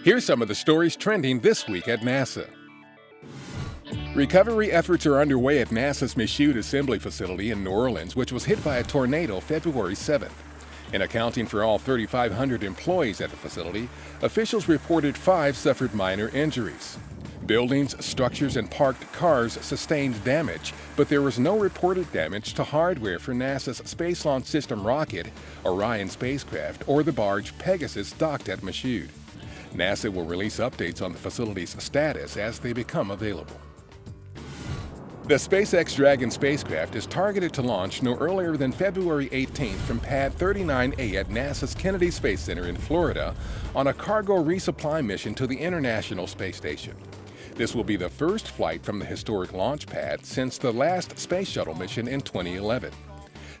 Here's some of the stories trending this week at NASA. Recovery efforts are underway at NASA's Michoud assembly facility in New Orleans, which was hit by a tornado February 7th. In accounting for all 3,500 employees at the facility, officials reported 5 suffered minor injuries. Buildings, structures, and parked cars sustained damage, but there was no reported damage to hardware for NASA's Space Launch System rocket, Orion spacecraft, or the barge Pegasus docked at Michoud. NASA will release updates on the facility's status as they become available. The SpaceX Dragon spacecraft is targeted to launch no earlier than February 18th from Pad 39A at NASA's Kennedy Space Center in Florida on a cargo resupply mission to the International Space Station. This will be the first flight from the historic launch pad since the last space shuttle mission in 2011.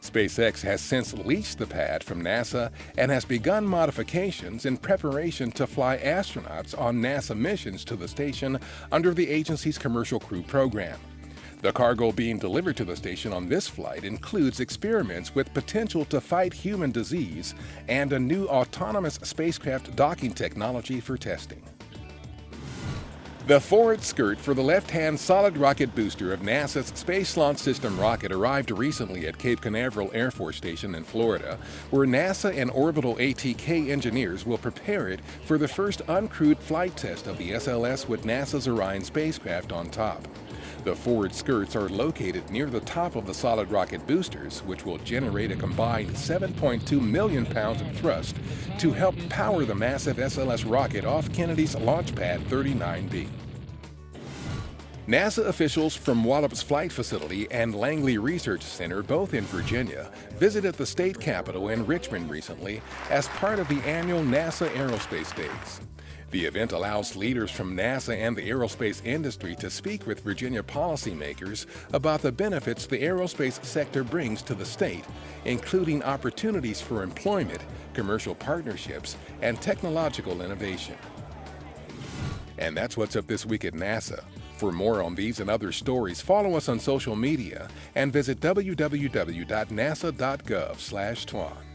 SpaceX has since leased the pad from NASA and has begun modifications in preparation to fly astronauts on NASA missions to the station under the agency's Commercial Crew program. The cargo being delivered to the station on this flight includes experiments with potential to fight human disease and a new autonomous spacecraft docking technology for testing. The forward skirt for the left-hand solid rocket booster of NASA's Space Launch System rocket arrived recently at Cape Canaveral Air Force Station in Florida, where NASA and orbital ATK engineers will prepare it for the first uncrewed flight test of the SLS with NASA's Orion spacecraft on top. The forward skirts are located near the top of the solid rocket boosters, which will generate a combined 7.2 million pounds of thrust to help power the massive SLS rocket off Kennedy's Launch Pad 39B. NASA officials from Wallops Flight Facility and Langley Research Center, both in Virginia, visited the state capitol in Richmond recently as part of the annual NASA Aerospace Days. The event allows leaders from NASA and the aerospace industry to speak with Virginia policymakers about the benefits the aerospace sector brings to the state, including opportunities for employment, commercial partnerships, and technological innovation. And that's what's up this week at NASA. For more on these and other stories, follow us on social media and visit www.nasa.gov/twan.